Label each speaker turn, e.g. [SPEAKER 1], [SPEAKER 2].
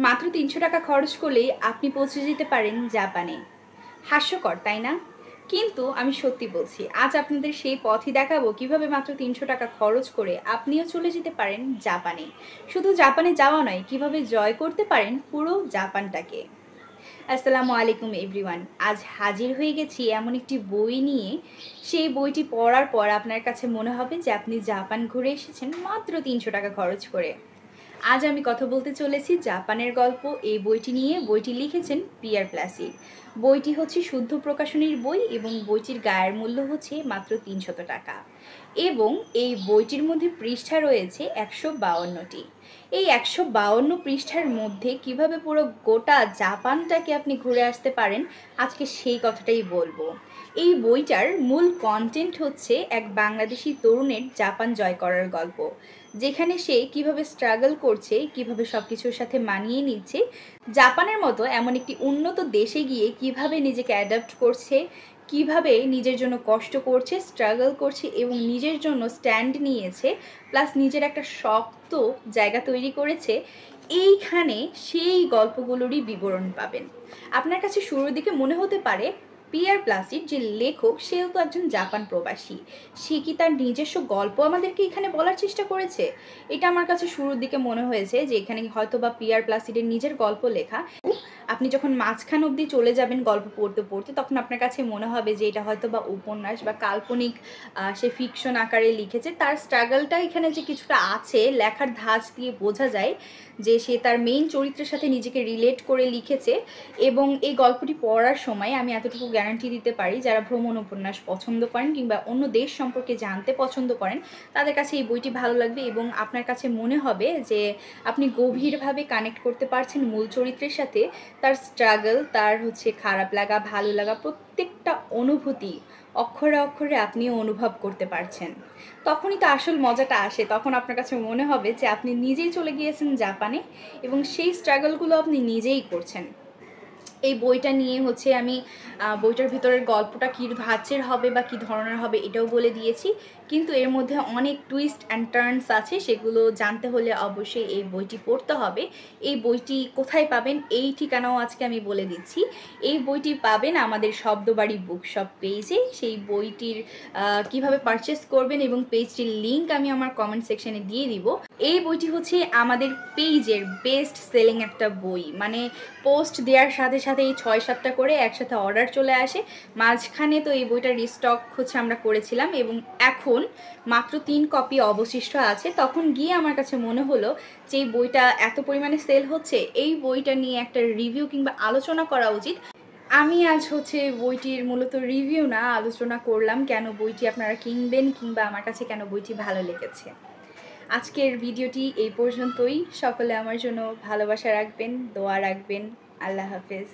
[SPEAKER 1] মাত্র ৩০০ টাকা খরচ করলেই আপনি পৌঁছে যেতে পারেন জাপানে। হাস্যকর, তাই না? কিন্তু আমি সত্যি বলছি, আজ আপনাদের সেই পথই দেখাবো কিভাবে মাত্র ৩০০ টাকা খরচ করে আপনিও চলে যেতে পারেন জাপানে। শুধু জাপানে যাওয়া নয়, কিভাবে জয় করতে পারেন পুরো জাপানটাকে। আসসালামু আলাইকুম এভরিওয়ান। আজ হাজির হয়ে গেছি এমন একটি বই নিয়ে, সেই বইটি পড়ার পর আপনার কাছে মনে হবে যে আপনি জাপান ঘুরে এসেছেন মাত্র ৩০০ টাকা খরচ করে। আজ আমি কথা বলতে চলেছি জাপানের গল্প। এই বইটি নিয়ে, বইটি লিখেছেন পিয়ার প্লাসি। বইটি হচ্ছে শুদ্ধ প্রকাশনীর বই এবং বইটির গায়ের মূল্য হচ্ছে মাত্র ৩০০ টাকা। এবং এই বইটির মধ্যে পৃষ্ঠা রয়েছে ১৫২টি। এই ১৫২ পৃষ্ঠার মধ্যে কিভাবে পুরো গোটা জাপানটাকে আপনি ঘুরে আসতে পারেন, আজকে সেই কথাটাই বলবো। এই বইটার মূল কন্টেন্ট হচ্ছে এক বাংলাদেশি তরুণের জাপান জয় করার গল্প, যেখানে সে কিভাবে স্ট্রাগল করছে, কিভাবে সব কিছুর সাথে মানিয়ে নিচ্ছে, জাপানের মতো এমন একটি উন্নত দেশে গিয়ে কিভাবে নিজেকে অ্যাডাপ্ট করছে, কিভাবে নিজের জন্য কষ্ট করছে, স্ট্রাগল করছে এবং নিজের জন্য স্ট্যান্ড নিয়েছে, প্লাস নিজের একটা শক্ত জায়গা তৈরি করেছে। এইখানে সেই গল্পগুলোরই বিবরণ পাবেন। আপনার কাছে শুরুর দিকে মনে হতে পারে পিয়ার প্লাসির যে লেখক, সেও তো একজন জাপান প্রবাসী, সে কি তার নিজস্ব গল্প আমাদেরকে এখানে বলার চেষ্টা করেছে? এটা আমার কাছে শুরুর দিকে মনে হয়েছে যে এখানে হয়তো বা পিয়ার প্লাসিডের নিজের গল্প লেখা। আপনি যখন মাঝখান অবধি চলে যাবেন গল্প পড়তে পড়তে, তখন আপনার কাছে মনে হবে যে এটা হয়তো বা উপন্যাস বা কাল্পনিক, সে ফিকশন আকারে লিখেছে। তার স্ট্রাগলটা এখানে যে কিছুটা আছে, লেখার ধাঁচ দিয়ে বোঝা যায় যে সে তার মেইন চরিত্রের সাথে নিজেকে রিলেট করে লিখেছে। এবং এই গল্পটি পড়ার সময় আমি এতটুকু গ্যারান্টি দিতে পারি, যারা ভ্রমণ উপন্যাস পছন্দ করেন কিংবা অন্য দেশ সম্পর্কে জানতে পছন্দ করেন, তাদের কাছে এই বইটি ভালো লাগবে এবং আপনার কাছে মনে হবে যে আপনি গভীরভাবে কানেক্ট করতে পারছেন মূল চরিত্রের সাথে। তার স্ট্রাগল, তার হচ্ছে খারাপ লাগা, ভালো লাগা, প্রত্যেকটা অনুভূতি অক্ষরে অক্ষরে আপনিও অনুভব করতে পারছেন। তখনই তো আসল মজাটা আসে, তখন আপনার কাছে মনে হবে যে আপনি নিজেই চলে গিয়েছেন জাপানে এবং সেই স্ট্রাগলগুলো আপনি নিজেই করছেন। এই বইটা নিয়ে হচ্ছে আমি বইটার ভিতরের গল্পটা কী ধাঁচের হবে বা কী ধরনের হবে এটাও বলে দিয়েছি, কিন্তু এর মধ্যে অনেক টুইস্ট অ্যান্ড টার্নস আছে, সেগুলো জানতে হলে অবশ্যই এই বইটি পড়তে হবে। এই বইটি কোথায় পাবেন এই ঠিকানাও আজকে আমি বলে দিচ্ছি। এই বইটি পাবেন আমাদের শব্দবাড়ি বুকশপ পেজে। সেই বইটির কিভাবে পারচেস করবেন এবং পেজটির লিঙ্ক আমি আমার কমেন্ট সেকশনে দিয়ে দিব। এই বইটি হচ্ছে আমাদের পেজের বেস্ট সেলিং একটা বই, মানে পোস্ট দেওয়ার সাথে সাথে এই ৬-৭টা করে একসাথে অর্ডার চলে আসে। মাঝখানে তো এই বইটা রিস্টক হচ্ছে আমরা করেছিলাম এবং এখন মাত্র ৩ কপি অবশিষ্ট আছে। তখন গিয়ে আমার কাছে মনে হলো যে এই বইটা এত পরিমাণে সেল হচ্ছে, এই বইটা নিয়ে একটা রিভিউ কিংবা আলোচনা করা উচিত। আমি আজ হচ্ছে বইটির মূলত রিভিউ না, আলোচনা করলাম কেন বইটি আপনারা কিনবেন কিংবা আমার কাছে কেন বইটি ভালো লেগেছে। আজকের ভিডিওটি এই পর্যন্তই। সকলে আমার জন্য ভালোবাসা রাখবেন, দোয়া রাখবেন। আল্লাহ হাফেজ।